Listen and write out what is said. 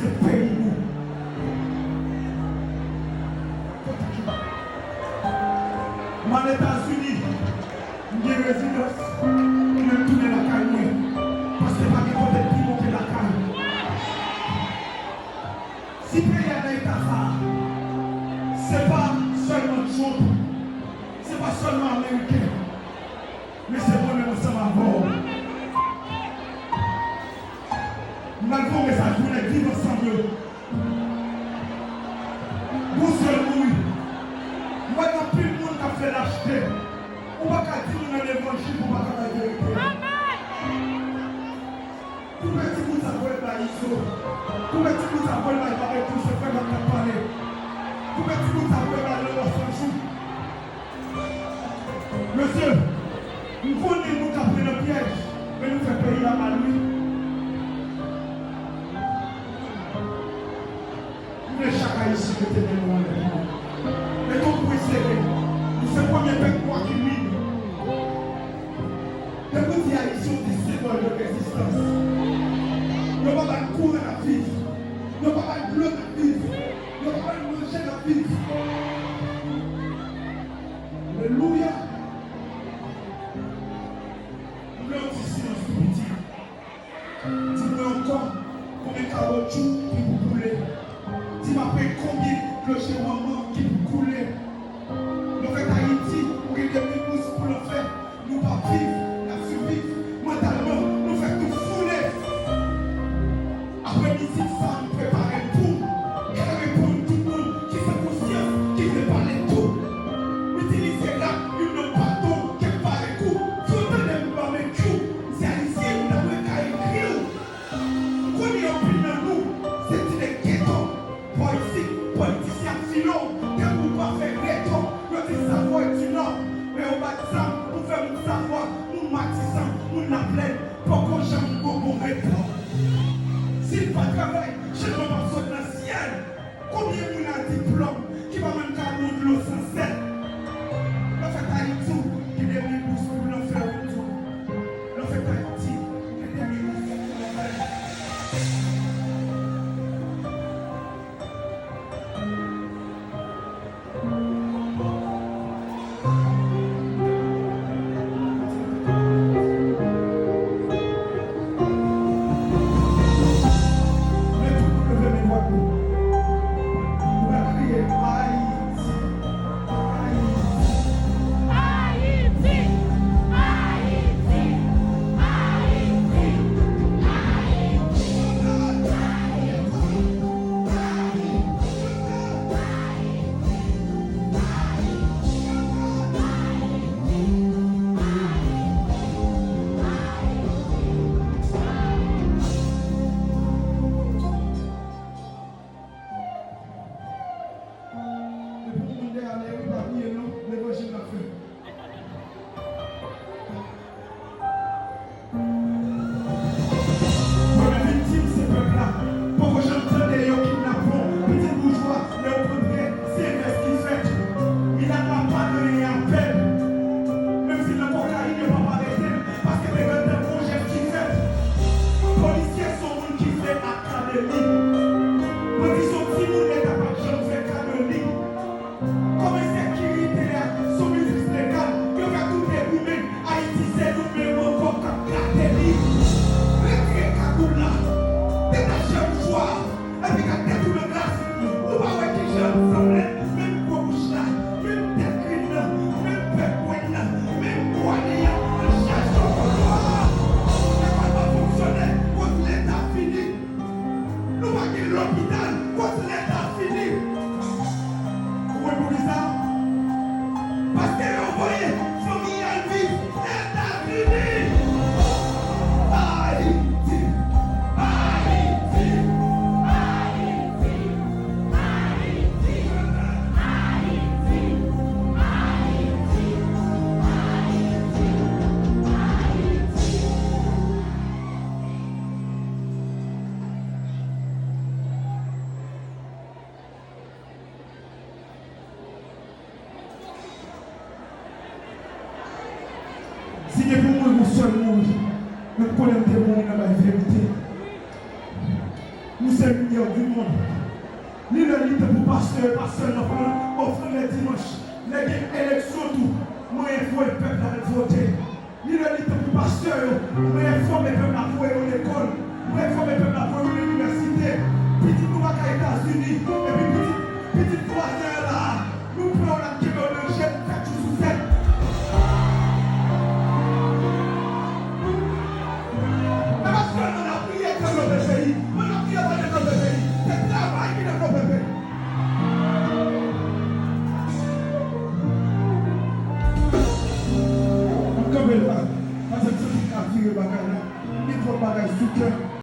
c'est pays nous. Aux États-Unis, il y a une résidence, il y a tourné la caille, parce que pas de côté qui monte la caille. Si le pays a l'état ça, ce n'est pas seulement Trump, ce n'est pas seulement américain, mais c'est moi-même ensemble à bord. Nous avons un message, nous allons vivre ensemble. Vous seul mourir. Moi, il y a plus de monde qui a fait l'acheter. On ne va pas dire dans l'évangile pour ne pas faire la vérité. Tout le petit bout de sa voix est là, Iso. Tout le petit bout de sa voix est là, il va avec tout ce frère qui a parlé. Tout le petit bout de sa voix est là, le roi sans jour. Monsieur, nous connaissons nous qui avons pris le piège, mais nous faisons payer à lui. Nous sommes chaque ici qui était loin de nous. Mais tout pour essayer, nous sommes premier peuple qui mine. Les petits haïtiens ont des symboles de résistance. Nous ne pouvons pas courir la vie. Nous ne pouvons pas bleu la vie. Nous ne pouvons pas manger la vie. Alléluia. Nous avons dit silence tout petit. Dis-moi encore combien de caoutchouc qui vous coulez. Dis-moi combien de chez maman qui vous coulez. Nous faisons Haïti pour qu'il y ait des pouces pour le faire. Nous ne pas vivre, nous survivre. Mentalement, nous faisons tout fouler. Après midi, ça nous prépare tout. Et répondre tout le monde qui fait conscience, qui fait parler tout. Utiliser là une pardon qui parle coup. Tout le monde va mettre tout. C'est ici où nous avons qu'à écrire. Première opinion, nous, c'est des ghettos. Politiciens philo, que vous pas faire ghetto. Nous disons savoir est du nord. Mais au bas de ça, nous faisons savoir, nous matisons, nous la plaine. Pour qu'on j'aime beaucoup répondre. S'il pas travail, je ne vais pas sortir dans le ciel. Combien de gens ont un diplôme qui va même qu'à de l'eau sans sel? Le fait Haïti, qui est des bourses pour nous faire retour. Le fait Haïti, qui est des bourses pour nous faire. Si c'est pour moi, seul monde, nous connaissons des mondes dans la vérité. Nous c'est le meilleur du monde. Ni le lit pour pasteur, pasteur, offre les dimanches.